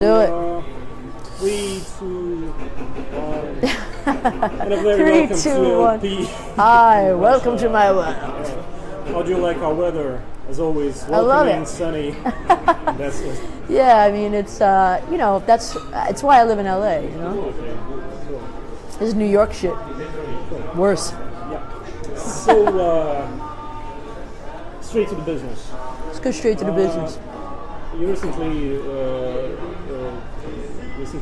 Do it. 3, 2, 1. And a very 3, welcome 2, to 1. LP. Hi, welcome to my world. How do you like our weather? As always, I love welcoming it. and sunny. And that's it. Yeah, I mean it's it's why I live in LA. You know, Okay, cool. this is New York shit. Worse. Yeah. So, straight to the business. Let's go straight to the business. You recently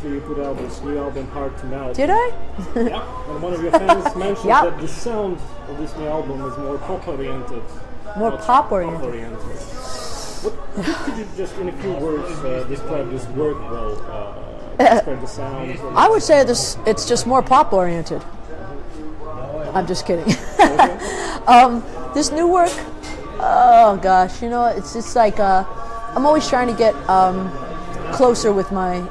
you put out this new album, Hard to Melt. Did I? Yeah. And one of your fans mentioned Yep. that the sound of this new album is more pop-oriented. More not pop-oriented. pop-oriented. Could you just, in a few words, describe this work well? Describe the sound. I would say it's just more pop oriented. I'm just kidding. This new work, oh gosh, you know, it's just like I'm always trying to get closer with my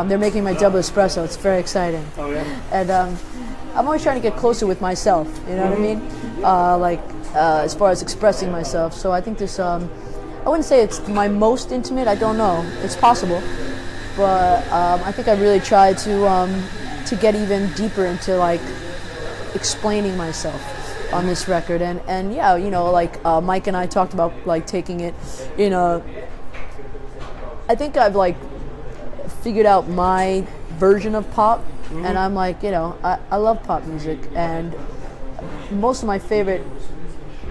they're making my double espresso. It's very exciting. Oh yeah. And I'm always trying to get closer with myself. You know what I mean? As far as expressing myself. So I think this. I wouldn't say it's my most intimate. I don't know. It's possible, but I think I really tried to get even deeper into like explaining myself on this record. And yeah, you know, like Mike and I talked about like taking it in a. I think I've like figured out my version of pop, and I'm like, you know, I love pop music, and most of my favorite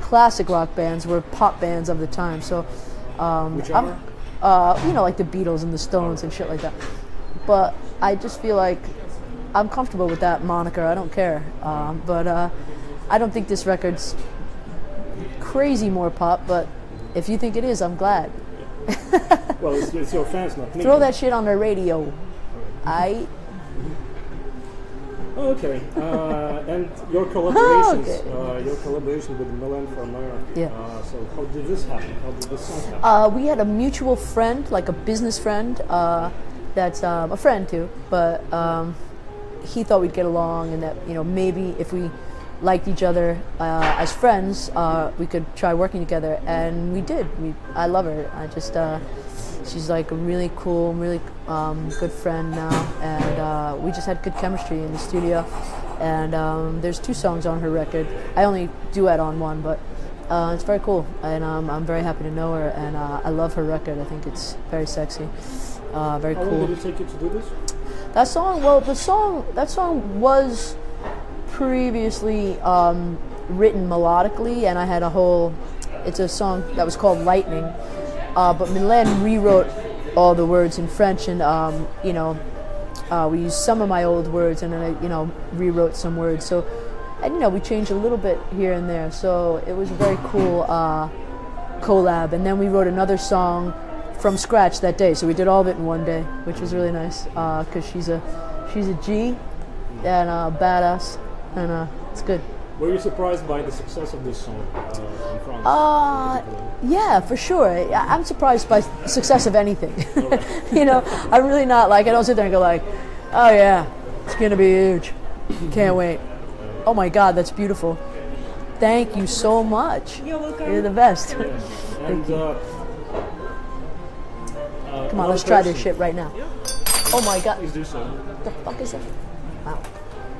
classic rock bands were pop bands of the time. So, Which are? you know, like the Beatles and the Stones and shit like that. But I just feel like I'm comfortable with that moniker. I don't care. But I don't think this record's crazy more pop. But if you think it is, I'm glad. Well, it's your fans, not me. Throw that shit on the radio. Oh, okay. And your collaborations, Okay. your collaboration with Milan Farmer. Yeah. So how did this happen? How did this song happen? We had a mutual friend, like a business friend, that's a friend too, but he thought we'd get along and that, you know, maybe if we liked each other as friends, we could try working together, and we did. I love her. She's like a really cool, really good friend now, and we just had good chemistry in the studio. And there's 2 songs on her record. I only duet on one, but it's very cool, and I'm very happy to know her, and I love her record. I think it's very sexy, very How cool. long did it take you to do this? That song was previously written melodically, and I had it's a song that was called Lightning, but Milan rewrote all the words in French, and you know, we used some of my old words, and then I, you know, rewrote some words. So, and you know, we changed a little bit here and there. So it was a very cool collab. And then we wrote another song from scratch that day. So we did all of it in one day, which was really nice because she's a G and a badass, and it's good. Were you surprised by the success of this song in France? Yeah, for sure. I'm surprised by the success of anything. You know, I'm really not like, I don't sit there and go like, oh yeah, it's gonna be huge. Can't wait. Oh my God, that's beautiful. Thank you so much. You're welcome. You're the best. And Come on, let's try this shit right now. Oh my God. Please do so. What the fuck is that? Wow.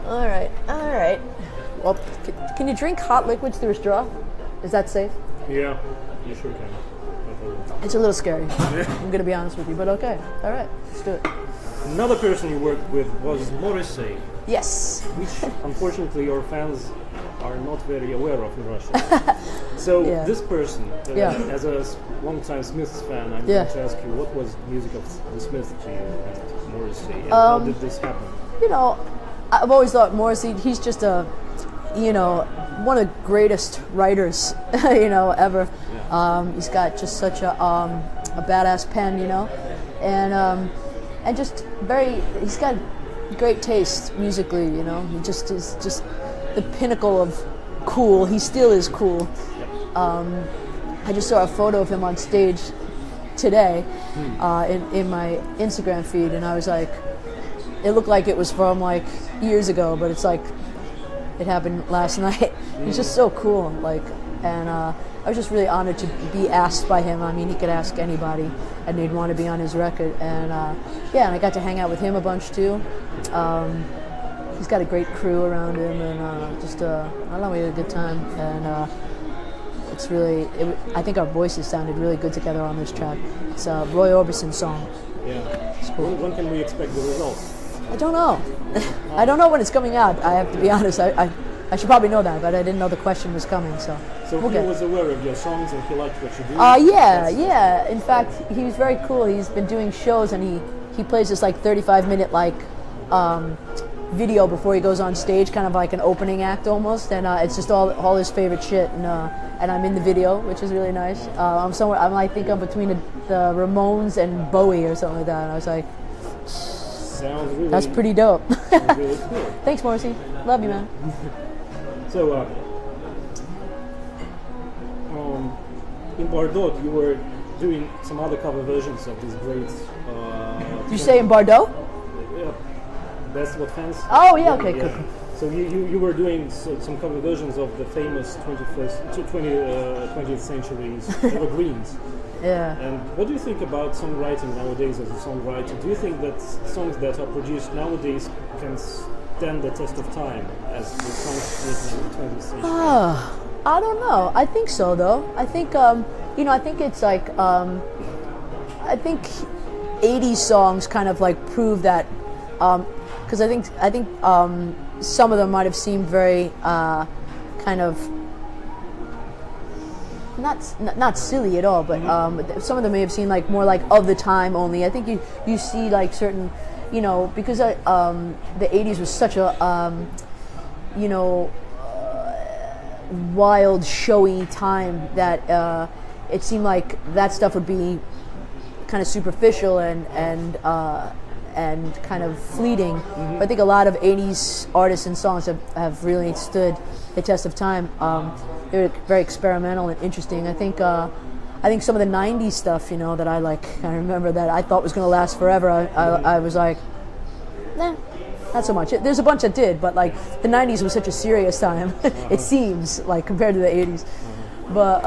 All right. Well, can you drink hot liquids through a straw? Is that safe? Yeah, you sure can. It's a little scary. I'm gonna be honest with you, but okay. All right, let's do it. Another person you worked with was Morrissey, Yes. which unfortunately your fans are not very aware of in Russia. So Yeah. this person, Yeah. as a long-time Smiths fan, I'm Yeah. going to ask you, what was the music of the Smiths to you and Morrissey, and how did this happen? You know, I've always thought Morrissey, he's just one of the greatest writers, you know, ever. He's got just such a badass pen, you know, and just he's got great taste musically, you know. He just is just the pinnacle of cool. He still is cool. I just saw a photo of him on stage today in my Instagram feed, and I was like, it looked like it was from like years ago, but it's like it happened last night. He's just so cool, like, and I was just really honored to be asked by him. I mean, he could ask anybody, and they'd want to be on his record. And yeah, and I got to hang out with him a bunch too. He's got a great crew around him, and I don't know, we had a good time. And it's really, I think our voices sounded really good together on this track. It's a Roy Orbison's song. Yeah. It's cool. When can we expect the results? I don't know. I don't know when it's coming out. I have to be honest. I should probably know that, but I didn't know the question was coming. So he was aware of your songs and he liked what you do? Yeah. In fact, he was very cool. He's been doing shows, and he plays this like 35-minute video before he goes on stage, kind of like an opening act almost, and it's just all his favorite shit, and I'm in the video, which is really nice. I think I'm between the Ramones and Bowie or something like that, and I was like, that's pretty dope. Sounds really cool. Thanks, Morrissey. Love you, man. So, in Bordeaux, you were doing some other cover versions of these great. Did you say in Bordeaux? Yeah, that's what fans. Oh yeah, okay, cool. So you were doing some cover versions of the famous 20th century's evergreens. Yeah. And what do you think about songwriting nowadays as a songwriter? Do you think that songs that are produced nowadays can stand the test of time as the songs written in the 20th century? I don't know. I think so, though. I think, I think it's like, I think 80s songs kind of like prove that, because I think some of them might have seemed very kind of not silly at all, but some of them may have seemed like more like of the time only. I think you see like certain, because the 80s was such a wild, showy time that it seemed like that stuff would be kind of superficial and kind of fleeting. But I think a lot of 80s artists and songs have really stood the test of time. They were very experimental and interesting. I think some of the 90s stuff, that I like, I remember that I thought was going to last forever. I was like, nah, not so much. There's a bunch that did, but like the 90s was such a serious time. It seems like compared to the 80s. But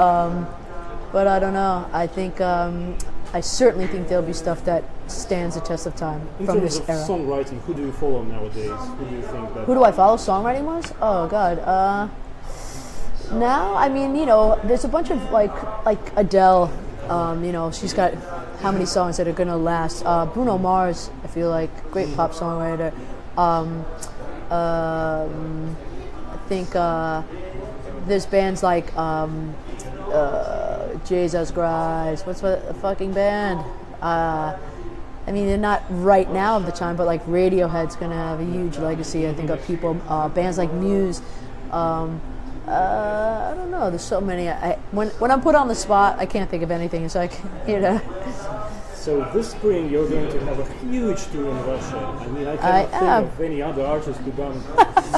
I don't know. I think I certainly think there'll be stuff that stands the test of time from this era. In terms of songwriting, who do you follow nowadays? Who do you think that? Who do I follow songwriting-wise? Oh God. Now, I mean, there's a bunch of like Adele. She's got how many songs that are gonna last? Bruno Mars, I feel like, great pop songwriter. I think there's bands like Jesus Christ. What's the fucking band? I mean, they're not right now of the time, but like Radiohead's gonna have a huge legacy. I think of people, bands like Muse. I don't know. There's so many. When I'm put on the spot, I can't think of anything. It's like, So this spring you're going to have a huge tour in Russia. I mean, I can't think of any other artist who've done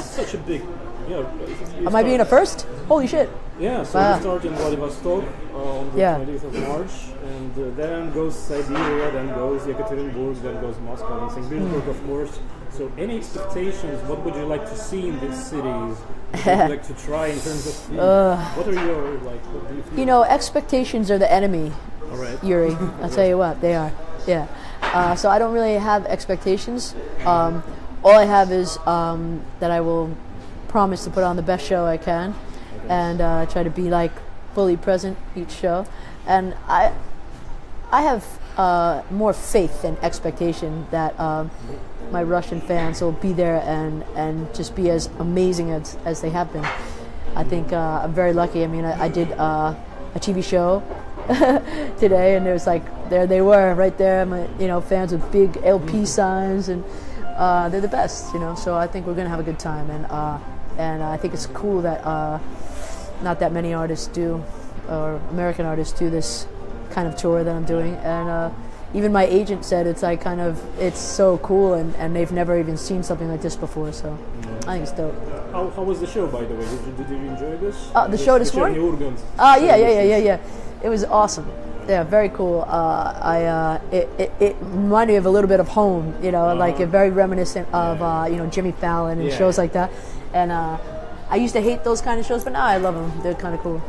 such a big. Am I being a first? Holy shit! Yeah. So we start in Vladivostok on the 20th of March, and then goes Siberia, then goes Yekaterinburg, then goes Moscow and St. Petersburg, of course. So, any expectations? What would you like to see in these cities? What would you like to try in terms of food? What are your What do you feel? Expectations are the enemy. All right, Yuri. I'll tell you what, they are. Yeah. So I don't really have expectations. All I have is that I will promise to put on the best show I can, and try to be like fully present each show. And I have more faith than expectation that my Russian fans will be there and just be as amazing as they have been. I think I'm very lucky. I mean, I did a TV show today, and it was like there they were right there. My fans with big LP signs, and they're the best. So I think we're gonna have a good time, and I think it's cool that not that many artists do, or American artists do this kind of tour that I'm doing, and even my agent said it's like it's so cool, and they've never even seen something like this before. So I think it's dope. How was the show, by the way? Did you enjoy this? The show this morning? Yeah. It was awesome. Yeah, very cool. It reminded me of a little bit of Home, like very reminiscent of Jimmy Fallon and shows like that. And I used to hate those kind of shows, but now I love them. They're kind of cool.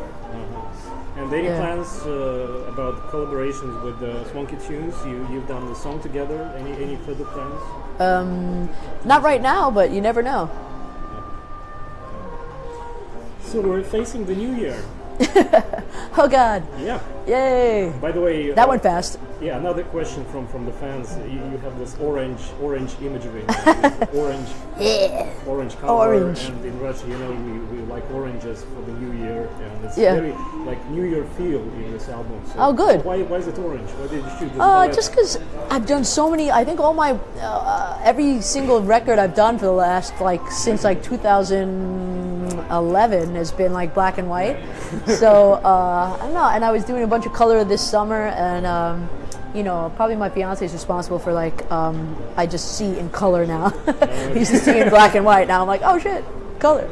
And any plans about collaborations with Swanky Tunes? You've done the song together. Any further plans? Not right now, but you never know. So we're facing the new year. Oh God! Yeah. Yay! By the way, that went fast. Yeah, another question from the fans. You have this orange imagery, this orange color, and in Russia, we like oranges for the new year, and it's very like New Year feel in this album. So, oh, good. So why is it orange? Why did you choose this? Just because I've done so many. I think all my every single record I've done for the last since 2011 has been like black and white. So I don't know. And I was doing a bunch of color this summer, and probably my fiance is responsible for I just see in color now. He used to see in black and white. Now I'm like, oh shit, color.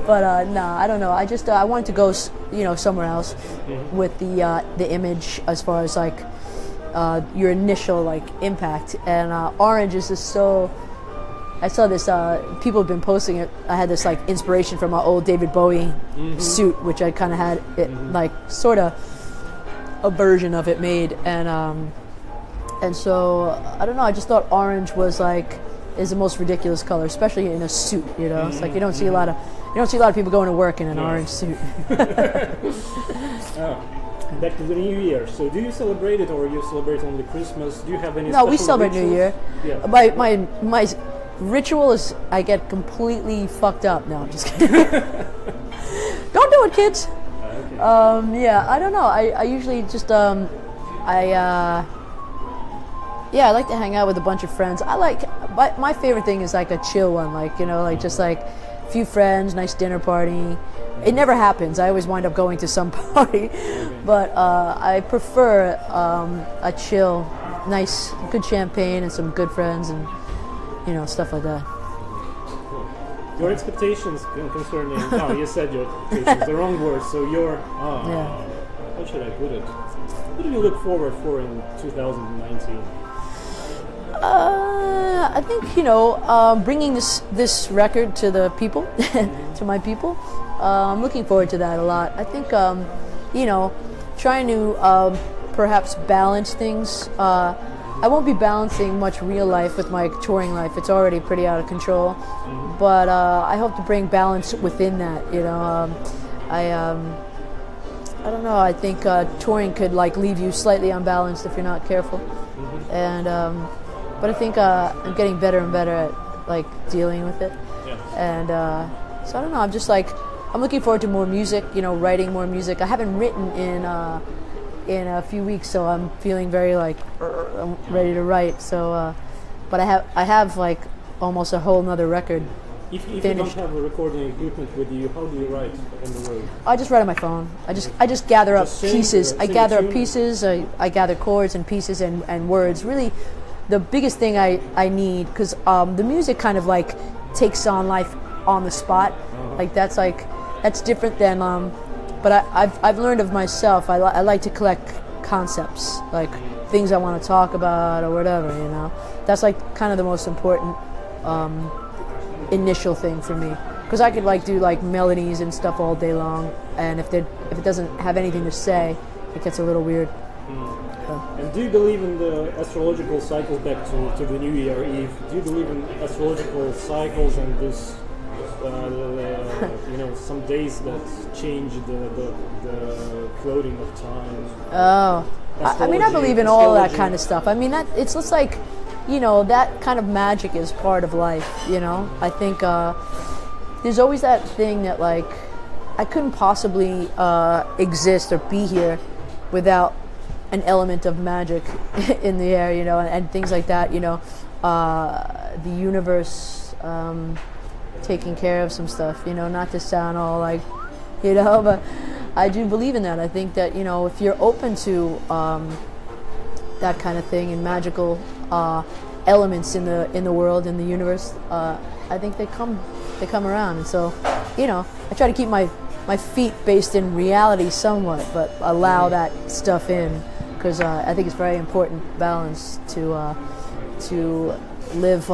But no, I don't know. I just I wanted to go somewhere else with the image as far as your initial impact. And orange is just so. I saw this. People have been posting it. I had this inspiration from my old David Bowie suit, which I kind of had it sort of a version of it made, and so I don't know. I just thought orange was is the most ridiculous color, especially in a suit. It's you don't see a lot of people going to work in an orange suit. Back to the New Year. So, do you celebrate it, or you celebrate only Christmas? Do you have any? No, we celebrate rituals? New Year. Yeah. My ritual is I get completely fucked up. No, I'm just kidding. Don't do it, kids. Okay. Yeah, I don't know. I usually just I like to hang out with a bunch of friends. My favorite thing is a chill one, just a few friends, nice dinner party. It never happens. I always wind up going to some party, but I prefer a chill, nice, good champagne and some good friends and stuff like that. Your expectations concerning... No, you said your expectations, the wrong word. So how should I put it? What do you look forward for in 2019? I think, bringing this record to the people, to my people, I'm looking forward to that a lot. I think, trying to perhaps balance things. I won't be balancing much real life with my touring life. It's already pretty out of control. But I hope to bring balance within that. I don't know. I think touring could leave you slightly unbalanced if you're not careful. And but I think I'm getting better and better at dealing with it. And so I don't know. I'm just I'm looking forward to more music. Writing more music. I haven't written in a few weeks, so I'm feeling very I'm ready to write. So, but I have almost a whole nother record. If you don't have a recording equipment with you, how do you write on the road? I just write on my phone. I just gather up pieces. I gather up pieces. I gather chords and pieces and words. Really, the biggest thing I need, because the music kind of takes on life on the spot. That's different than. But I've learned of myself. I like to collect concepts, things I want to talk about or whatever. That's kind of the most important initial thing for me, because I could do melodies and stuff all day long, and if it doesn't have anything to say, it gets a little weird. And do you believe in the astrological cycles back to the New Year Eve? Do you believe in astrological cycles and this? Some days that change the floating of time. Oh, I believe in all that kind of stuff. It's just that kind of magic is part of life. I think there's always that thing that I couldn't possibly exist or be here without an element of magic in the air. And things like that. The universe. Taking care of some stuff, not to sound all but I do believe in that. I think that if you're open to that kind of thing and magical elements in the world, in the universe, I think they come around. And so I try to keep my feet based in reality somewhat, but allow that stuff in, because I think it's very important balance to live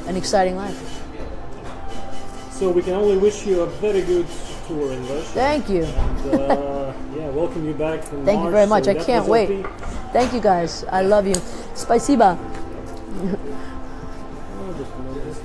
an exciting life. So we can only wish you a very good tour in Russia. Thank you. And, yeah, welcome you back in Thank March, you very much. so I that can't was wait. okay. Thank you guys. I love you. Spasiba. Oh, just a moment.